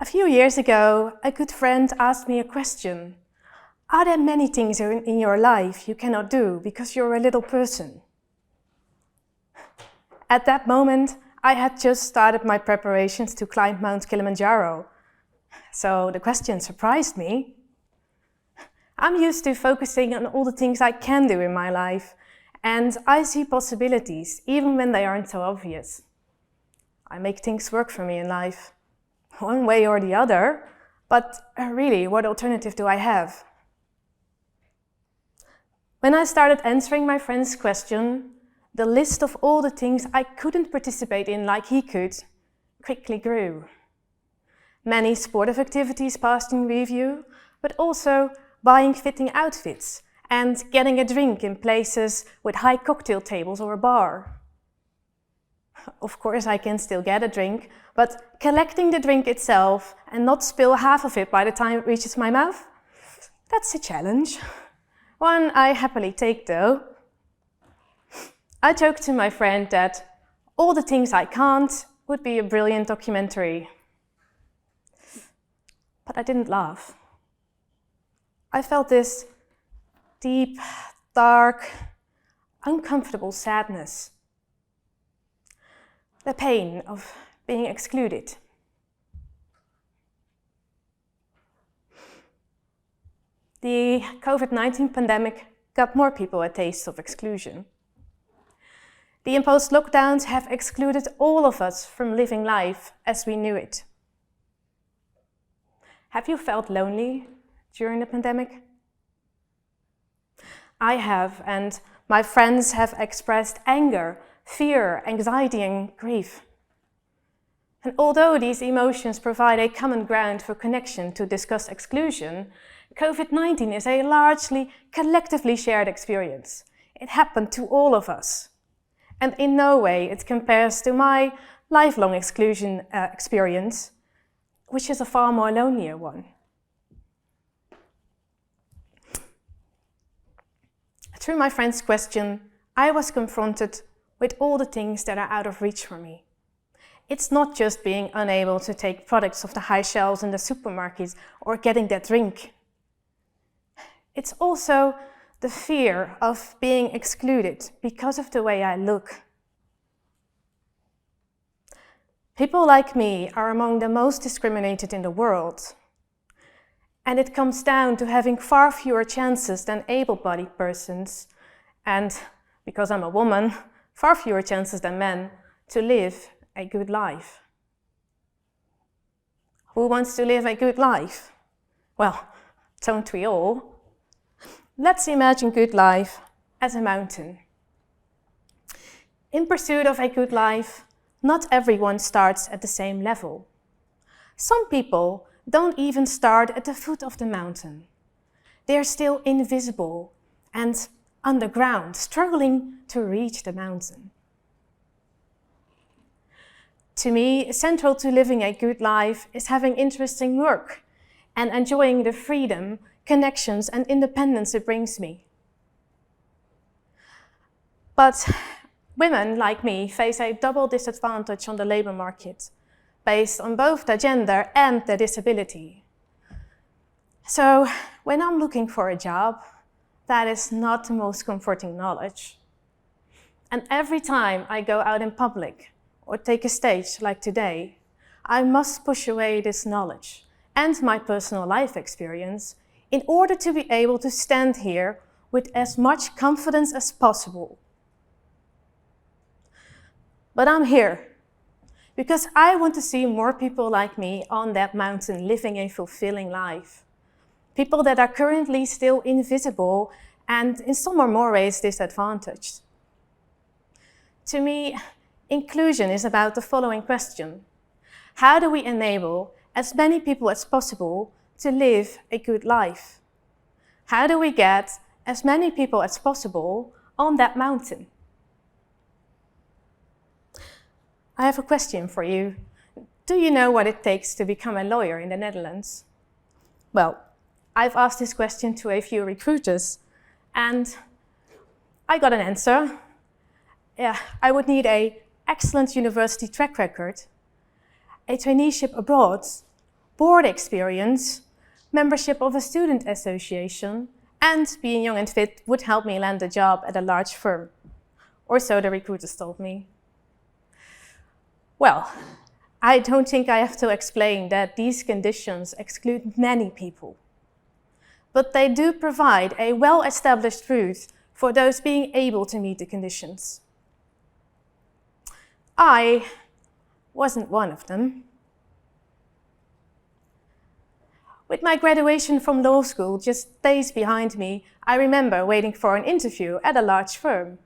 A few years ago, a good friend asked me a question. Are there many things in your life you cannot do because you're a little person? At that moment, I had just started my preparations to climb Mount Kilimanjaro. So the question surprised me. I'm used to focusing on all the things I can do in my life, and I see possibilities even when they aren't so obvious. I make things work for me in life, one way or the other, but really, what alternative do I have? When I started answering my friend's question, the list of all the things I couldn't participate in like he could quickly grew. Many sportive activities passed in review, but also buying fitting outfits and getting a drink in places with high cocktail tables or a bar. Of course, I can still get a drink, but collecting the drink itself and not spill half of it by the time it reaches my mouth, that's a challenge. One I happily take though. I joked to my friend that All the Things I Can't would be a brilliant documentary. But I didn't laugh. I felt this deep, dark, uncomfortable sadness. The pain of being excluded. The COVID-19 pandemic got more people a taste of exclusion. The imposed lockdowns have excluded all of us from living life as we knew it. Have you felt lonely during the pandemic? I have, and my friends have expressed anger, fear, anxiety, and grief. And although these emotions provide a common ground for connection to discuss exclusion, COVID-19 is a largely collectively shared experience. It happened to all of us. And in no way it compares to my lifelong exclusion experience, which is a far more lonelier one. Through my friend's question, I was confronted with all the things that are out of reach for me. It's not just being unable to take products off the high shelves in the supermarkets or getting that drink. It's also the fear of being excluded because of the way I look. People like me are among the most discriminated in the world. And it comes down to having far fewer chances than able-bodied persons, and because I'm a woman, far fewer chances than men to live a good life. Who wants to live a good life? Well, don't we all? Let's imagine good life as a mountain. In pursuit of a good life, not everyone starts at the same level. Some people don't even start at the foot of the mountain. They're still invisible and underground, struggling to reach the mountain. To me, central to living a good life is having interesting work and enjoying the freedom, connections, and independence it brings me. But women like me face a double disadvantage on the labor market, based on both their gender and their disability. So when I'm looking for a job, that is not the most comforting knowledge. And every time I go out in public or take a stage like today, I must push away this knowledge and my personal life experience in order to be able to stand here with as much confidence as possible. But I'm here because I want to see more people like me on that mountain living a fulfilling life. People that are currently still invisible and in some or more ways disadvantaged. To me, inclusion is about the following question. How do we enable as many people as possible to live a good life? How do we get as many people as possible on that mountain? I have a question for you. Do you know what it takes to become a lawyer in the Netherlands? Well, I've asked this question to a few recruiters and I got an answer. Yeah, I would need an excellent university track record, a traineeship abroad, board experience, membership of a student association, and being young and fit would help me land a job at a large firm. Or so the recruiters told me. Well, I don't think I have to explain that these conditions exclude many people. But they do provide a well-established route for those being able to meet the conditions. I wasn't one of them. With my graduation from law school just days behind me, I remember waiting for an interview at a large firm.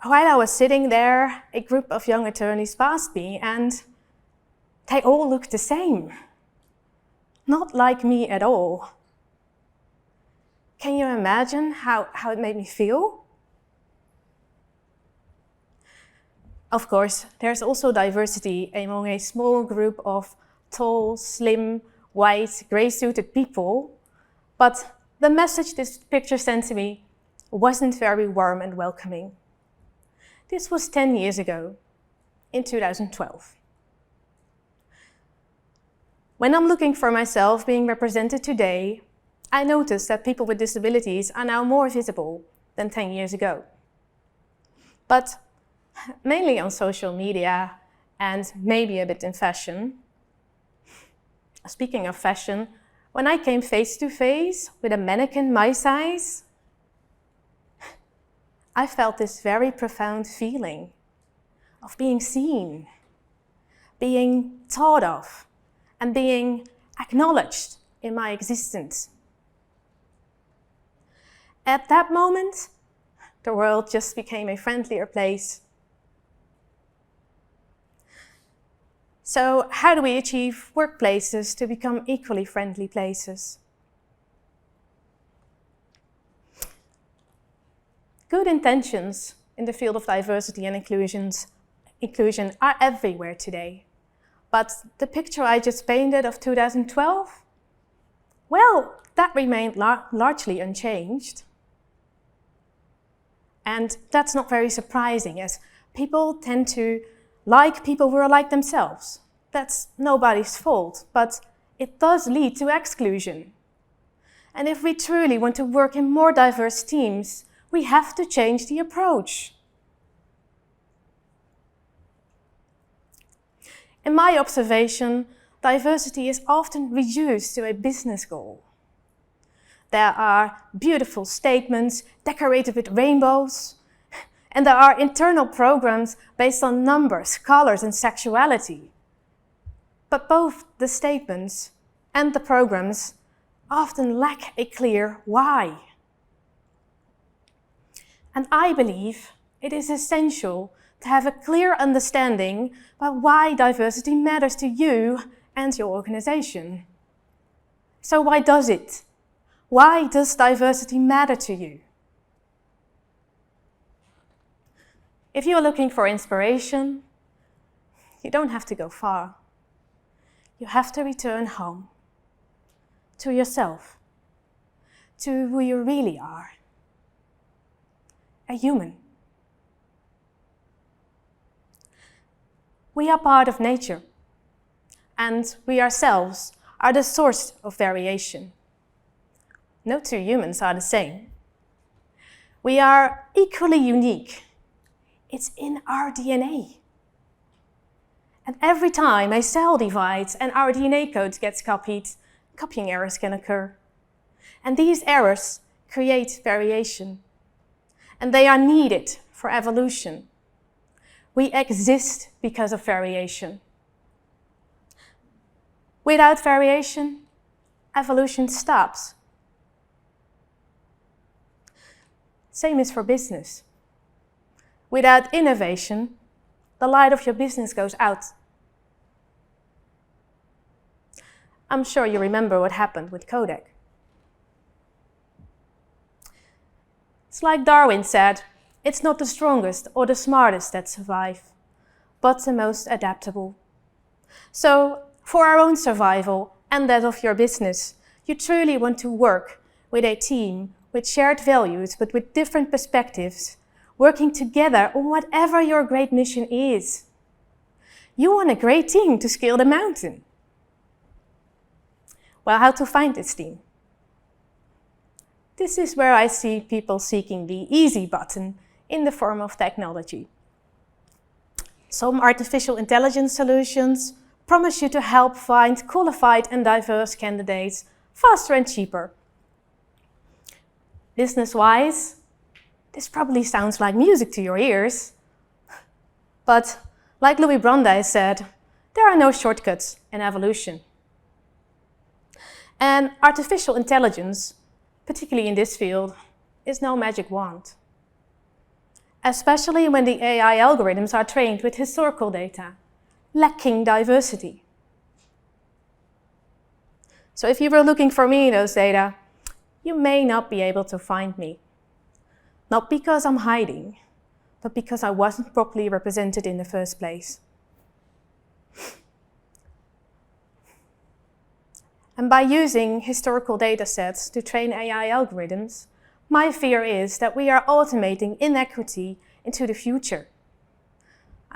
While I was sitting there, a group of young attorneys passed me and they all looked the same. Not like me at all. Can you imagine how it made me feel? Of course, there's also diversity among a small group of tall, slim, white, grey-suited people, but the message this picture sent to me wasn't very warm and welcoming. This was 10 years ago, in 2012. When I'm looking for myself being represented today, I notice that people with disabilities are now more visible than 10 years ago. But mainly on social media and maybe a bit in fashion. Speaking of fashion, when I came face to face with a mannequin my size, I felt this very profound feeling of being seen, being thought of, and being acknowledged in my existence. At that moment, the world just became a friendlier place. So how do we achieve workplaces to become equally friendly places? Good intentions in the field of diversity and inclusion are everywhere today. But the picture I just painted of 2012, well, that remained largely unchanged. And that's not very surprising, as people tend to like people who are like themselves. That's nobody's fault, but it does lead to exclusion. And if we truly want to work in more diverse teams, we have to change the approach. In my observation, diversity is often reduced to a business goal. There are beautiful statements decorated with rainbows, and there are internal programs based on numbers, colors, and sexuality. But both the statements and the programs often lack a clear why. And I believe it is essential to have a clear understanding about why diversity matters to you and your organization. So why does it? Why does diversity matter to you? If you are looking for inspiration, you don't have to go far. You have to return home, to yourself, to who you really are, a human. We are part of nature, and we ourselves are the source of variation. No two humans are the same. We are equally unique. It's in our DNA. And every time a cell divides and our DNA code gets copied, copying errors can occur. And these errors create variation. And they are needed for evolution. We exist because of variation. Without variation, evolution stops. Same is for business. Without innovation, the light of your business goes out. I'm sure you remember what happened with Kodak. It's like Darwin said, it's not the strongest or the smartest that survive, but the most adaptable. So, for our own survival and that of your business, you truly want to work with a team with shared values but with different perspectives, working together on whatever your great mission is. You want a great team to scale the mountain. Well, how to find this team? This is where I see people seeking the easy button in the form of technology. Some artificial intelligence solutions promise you to help find qualified and diverse candidates faster and cheaper. Business-wise, this probably sounds like music to your ears. But like Louis Brandeis said, there are no shortcuts in evolution. And artificial intelligence, particularly in this field, is no magic wand. Especially when the AI algorithms are trained with historical data, lacking diversity. So if you were looking for me in those data, you may not be able to find me. Not because I'm hiding, but because I wasn't properly represented in the first place. And by using historical data sets to train AI algorithms, my fear is that we are automating inequity into the future.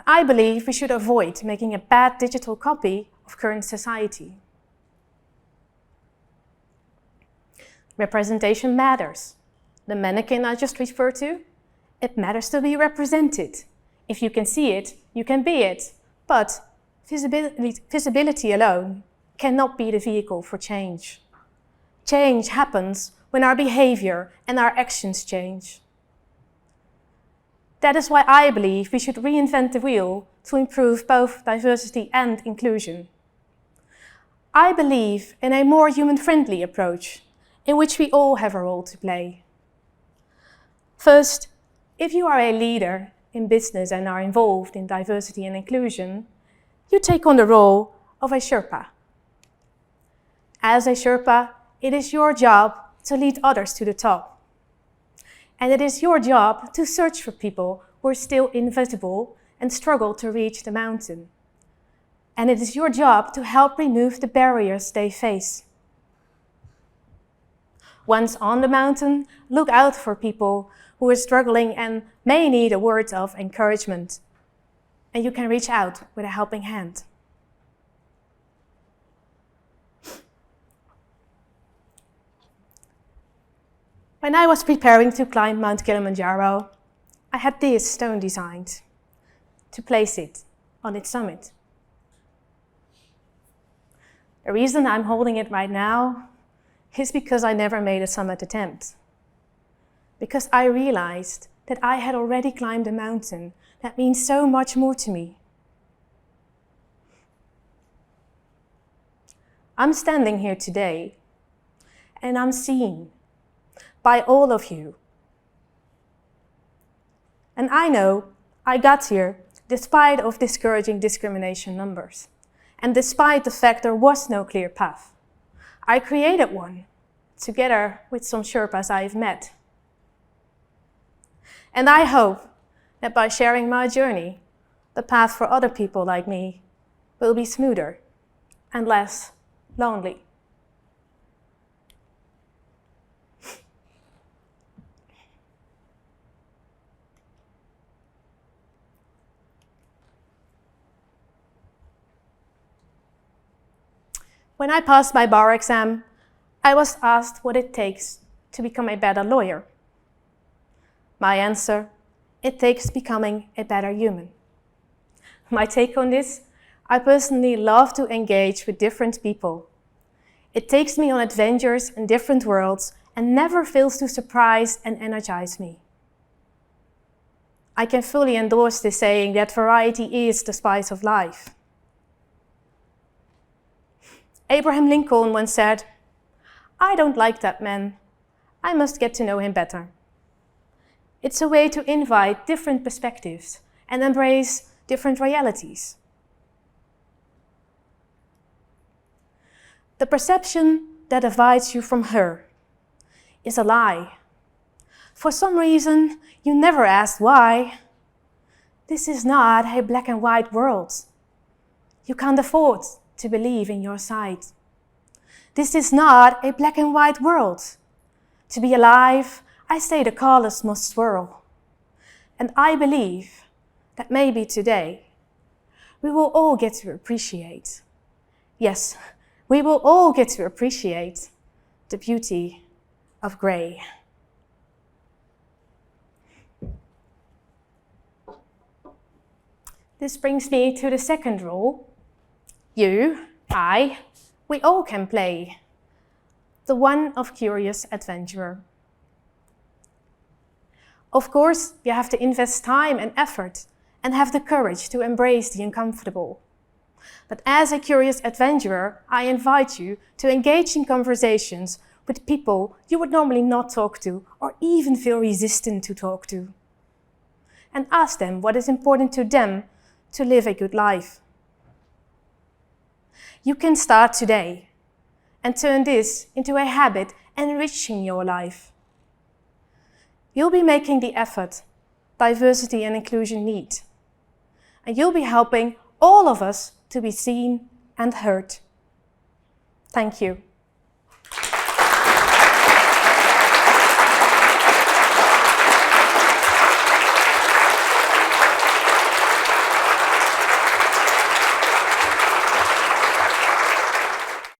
I believe we should avoid making a bad digital copy of current society. Representation matters. The mannequin I just referred to, it matters to be represented. If you can see it, you can be it. But visibility alone cannot be the vehicle for change. Change happens when our behavior and our actions change. That is why I believe we should reinvent the wheel to improve both diversity and inclusion. I believe in a more human-friendly approach, in which we all have a role to play. First, if you are a leader in business and are involved in diversity and inclusion, you take on the role of a Sherpa. As a Sherpa, it is your job to lead others to the top. And it is your job to search for people who are still invisible and struggle to reach the mountain. And it is your job to help remove the barriers they face. Once on the mountain, look out for people who are struggling and may need a word of encouragement. And you can reach out with a helping hand. When I was preparing to climb Mount Kilimanjaro, I had this stone designed to place it on its summit. The reason I'm holding it right now is because I never made a summit attempt. Because I realized that I had already climbed a mountain that means so much more to me. I'm standing here today and I'm seen by all of you. And I know I got here despite of discouraging discrimination numbers and despite the fact there was no clear path. I created one together with some Sherpas I've met. And I hope that by sharing my journey, the path for other people like me will be smoother and less lonely. When I passed my bar exam, I was asked what it takes to become a better lawyer. My answer, it takes becoming a better human. My take on this, I personally love to engage with different people. It takes me on adventures in different worlds and never fails to surprise and energize me. I can fully endorse this saying that variety is the spice of life. Abraham Lincoln once said, "I don't like that man. I must get to know him better." It's a way to invite different perspectives and embrace different realities. The perception that divides you from her is a lie. For some reason, you never asked why. This is not a black and white world. You can't afford to believe in your side. This is not a black and white world. To be alive, I say the colors must swirl. And I believe that maybe today, we will all get to appreciate. Yes, we will all get to appreciate the beauty of grey. This brings me to the second rule. You, I, we all can play. The one of curious adventurer. Of course, you have to invest time and effort and have the courage to embrace the uncomfortable. But as a curious adventurer, I invite you to engage in conversations with people you would normally not talk to or even feel resistant to talk to. And ask them what is important to them to live a good life. You can start today and turn this into a habit enriching your life. You'll be making the effort diversity and inclusion need. And you'll be helping all of us to be seen and heard. Thank you.